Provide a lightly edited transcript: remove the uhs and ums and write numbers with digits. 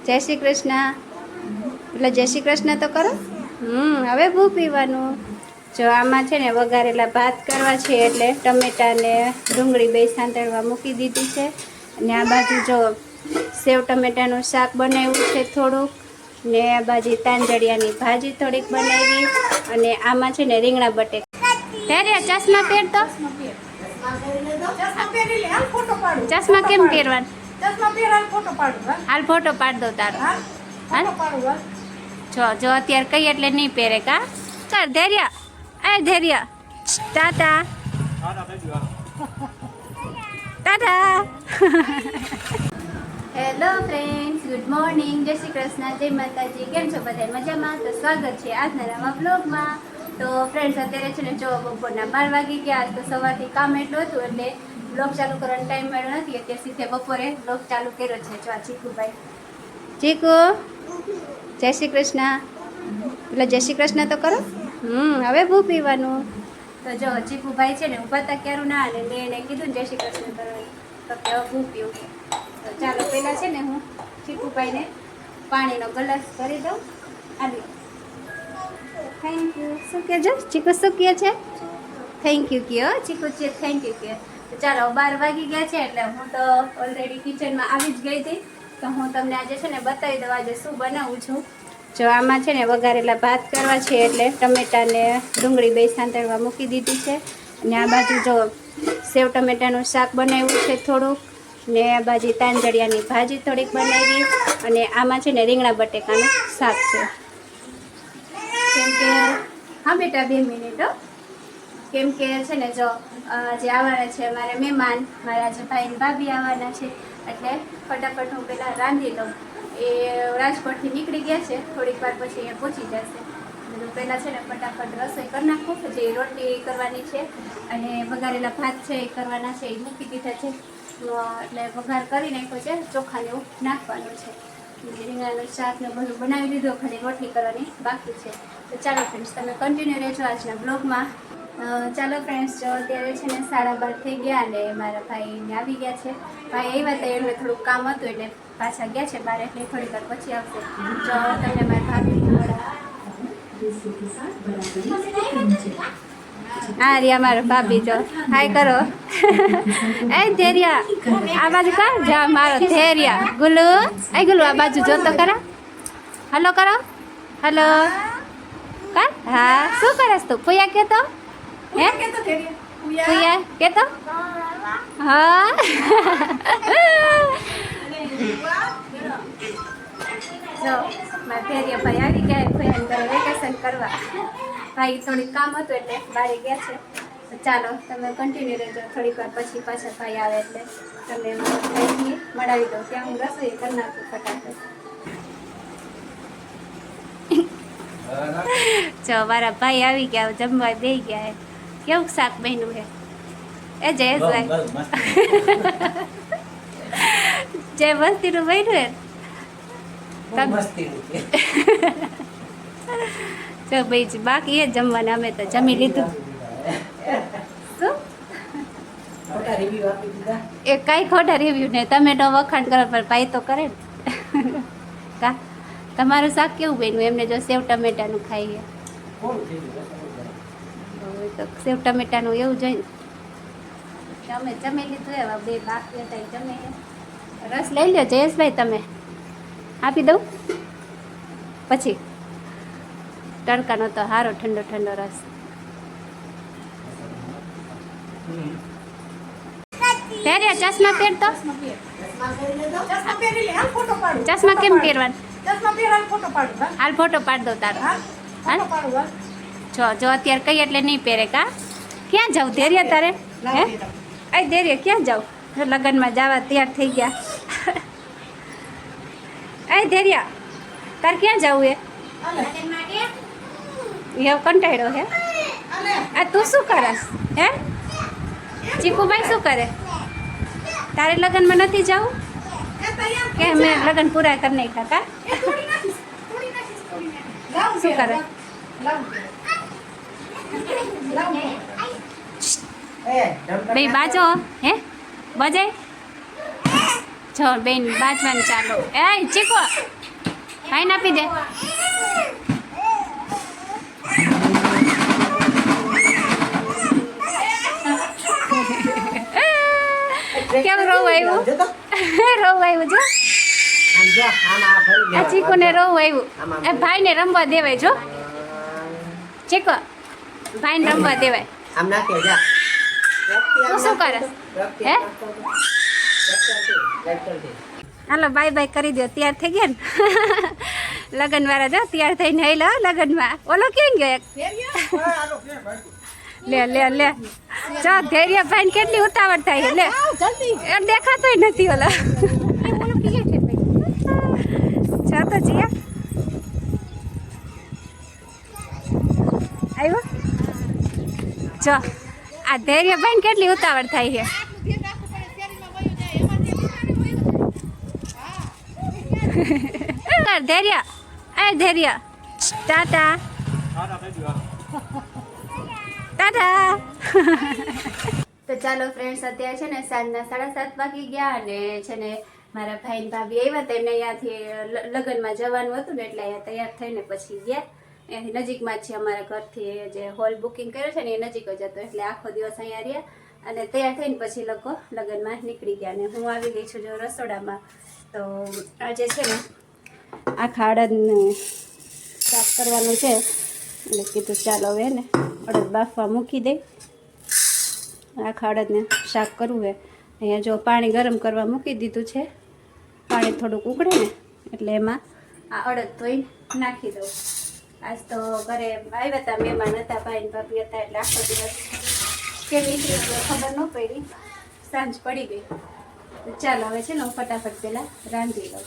જય શ્રી કૃષ્ણ. એટલે જય શ્રી કૃષ્ણ તો કરો. હવે બહુ પીવાનું. જો આમાં છે ને વઘારેલા ભાત કરવા છે, એટલે ટમેટા ને ડુંગળી બે સાંતળવા મૂકી દીધી છે. અને આ બાજુ જો સેવ ટમેટાનું શાક બનાવ્યું છે થોડુંક, ને આ બાજુ તાંજળિયાની ભાજી થોડીક બનાવી, અને આમાં છે ને રીંગણા બટેકા. ત્યારે ચશ્મા પહેરતો, ચશ્મા કેમ પહેરવાનું? હાલ ફોટો પાડ દો તારો. જો અત્યારે કઈ એટલે નહીં પહેરે કા. કર ધૈર્ય, ધૈર્ય. Tata Tata. Hello friends, good morning, જય શ્રી કૃષ્ણ, જય માતાજી. કેમ છો બધા? મજામાં? તો સ્વાગત છે આજના નવા બ્લોગમાં. તો ફ્રેન્ડ્સ અત્યારે છે ને જો બપોરના 12 વાગી ગયા. આજ તો સવારથી કામ એટલું હતું એટલે બ્લોગ ચાલુ કરવાનો ટાઈમ મળ્યો નથી. અત્યારે સીધે બપોરે બ્લોગ ચાલુ કર્યો છે. જો આ ચીકુભાઈ. ચીકુ, જય શ્રી કૃષ્ણ. એટલે જય શ્રી કૃષ્ણ તો કરો. હવે બહુ પીવાનું. તો જો ચીકુભાઈ છે ને ઉભા હતા ક્યારું ના, અને મેં એને કીધું ને જય શ્રી કૃષ્ણ કરવાનું, તો કે હવે બહુ પીવું. તો ચાલો પહેલાં છે ને હું ચીકુભાઈને પાણીનો ગ્લાસ કરી દઉં. આવી થેન્ક યુ. શું કહેજો ચીકુ? શું કહે છે? થેન્ક યુ કહો ચીકુ છે. થેન્ક યુ કહે. તો ચાલો 12 વાગી ગયા છે એટલે હું તો ઓલરેડી કિચનમાં આવી જ ગઈ હતી. તો હું તમને આજે છે ને બતાવી દઉં આજે શું બનાવું છું. જો આમાં છે ને વઘારેલા ભાત કરવા છે, એટલે ટમેટા ને ડુંગળી બે સાંતળવા મૂકી દીધી છે. અને આ બાજુ જો સેવ ટમેટાનું શાક બનાવ્યું છે થોડુંક, ને આ બાજુ તાંજળિયાની ભાજી થોડીક બનાવી, અને આમાં છે ને રીંગણા બટેકાનું શાક છે. કેમ કે હા બેટા 2 મિનિટ. કેમ કે છે ને જો જે આવવાના છે મારા મહેમાન, મારા જે ભાઈ ને ભાભી આવવાના છે, એટલે ફટાફટ હું પહેલાં રાંધી લઉં. એ રાજકોટથી નીકળી ગયા છે, થોડીક વાર પછી અહીંયા પહોંચી જશે. પહેલાં છે ને ફટાફટ રસોઈ કરી નાખું. જે રોટલી કરવાની છે અને વઘારેલા ભાત છે એ કરવાના છે, એ મૂકી દીધા છે. એટલે વઘાર કરી નાખ્યો છે, ચોખાને એવું નાખવાનું છે. રીંગણાનું શાક ને બધું બનાવી લીધું, ખાલી રોટલી કરવાની બાકી છે. તો ચાલો ફ્રેન્ડ્સ, તમે કન્ટિન્યુ રહેજો આજના બ્લોગમાં. ચાલો ફ્રેન્ડ્સ, જો અત્યારે છે ને 12:30 થઈ ગયા અને મારા ભાઈને આવી ગયા છે. ભાઈ આવ્યા હતા એટલે થોડુંક કામ હતું એટલે પાછા ગયા છે બહાર, એટલે થોડીક વાર પછી આવશે. જો તમને મારા ભાભી હા રિયા મારા ભાભી જો હાય કરો. એ ધૈર્યા આ બાજુ કા જા મારો ધૈર્યા. ગુલુ એ ગુલુ આ બાજુ જોતો કરો. હલો કરો. હલો કા. હા શું કરસ તું? પુયા કેતો હે? પુયા કેતો હા. જો મારા ધૈર્ય ભાઈ આવી ગયા ફોન કરે વેકેશન કરવા. ભાઈ થોડીક કામ હતું એટલે બહાર ગયા છે. ચાલો તમે કન્ટિન્યુ રહેજો, થોડીક વાર પછી પાછા ભાઈ આવે એટલે તમને ભાઈથી મળાવી દઉં. ત્યાં હું રસોઈ કરી નાખું ફટાફટ. જો મારા ભાઈ આવી ગયા, જમવા બેસી ગયા. કેવું શાક બન્યું છે એ જયેશભાઈ? જે મસ્તીનું બન્યું હે જો ભાઈ બાકી એ જમવાના, અમે તો જમી લીધું. શું એ કઈ ખોટા રિવ્યુ નહીં, તમે તો વખાણ કરો પણ ભાઈ તો કરે ને. કા તમારું શાક કેવું બન્યું? એમને જો સેવ ટમેટાનું ખાઈએ તો સેવ ટમેટાનું એવું જોઈને અમે જમી લીધું. એવા 2 બાકી હતા એ જમે. રસ લઈ લો જયેશભાઈ, તમે આપી દઉં પછી. તડકાનો તો સારો ઠંડો ઠંડો રસ. ત્યારે ચશ્મા પહેરતો, ચશ્મા કેમ પહેરવાનું? હાલ ફોટો પાડ દો તારો. જો અત્યારે કઈ એટલે નહીં પહેરે કા. ક્યાં જાવ ધૈર્ય તારે? હે એ ધૈર્ય ક્યાં જાવ? લગ્નમાં જવા તૈયાર થઈ ગયા. એ ધૈર્ય તારે ક્યાં જવું? એ કંટાળ્યો હે. આ તું શું કરસ હે? ચીકુભાઈ શું કરે? તારે લગ્નમાં નથી જવું કે મેં લગ્ન પૂરા કરી નાખ્યા કા? શું કરે? ભાઈ બાજો હે બજાય જો બેન બાજવાનું ચાલો એ ચીકો ભાઈ આપી દે કેમ રોવું આવ્યું રોવું આવ્યું જો આ ચીકુને રોવું આવ્યું એ ભાઈને રમવા દેવાય જો ચીકો ભાઈને રમવા દેવાય તું શું કરે હે હાલો બાય બાય કરી દો તૈયાર થઈ ગયા ને લગ્ન વાળા જો તૈયાર થઈને હેલો લગ્નમાં ઓલો ક્યાં ગયો એક લે લે લે જો ધૈર્ય ભાઈ કેટલી ઉતાવળ થાય લે એ દેખાતોય નથી ઓલો જો તો જીયા આવ્યો જો આ ધૈર્ય ભાઈ કેટલી ઉતાવળ થાય છે ધૈર્ય એ ધૈર્ય ટાટા ટાટા તો ચાલો ફ્રેન્ડ્સ અત્યારે છે ને સાંજના 7:30 વાગી ગયા અને છે ને મારા ભાઈ ભાભી આવ્યા તો એમને અહીંયાથી લગ્નમાં જવાનું હતું ને એટલે અહીંયા તૈયાર થઈને પછી ગયા અહીંયાથી નજીકમાં જ છે અમારા ઘરથી જે હોલ બુકિંગ કર્યો છે ને એ નજીક જ હતો એટલે આખો દિવસ અહીંયા રહ્યા અને તૈયાર થઈને પછી લોકો લગ્નમાં નીકળી ગયા અને હું આવી ગઈ છું જો રસોડામાં તો આજે છે ને આખા અડદને સાફ કરવાનું છે એટલે કીધું ચાલો હવે ને અડદ બાફવા મૂકી દે આખા અડદને શાક કરવું છે અહીંયા જો પાણી ગરમ કરવા મૂકી દીધું છે પાણી થોડુંક ઉકળે ને એટલે એમાં આ અડદ ધોઈને નાખી દઉં આજ તો ઘરે આવ્યા હતા મહેમાન હતા ભાઈ ભાભી હતા એટલે આખો દિવસ કેવી રીતે ખબર ન પડી સાંજ પડી ગઈ ચાલો હવે છે ને હું ફટાફટ પહેલાં રાંધી લઉં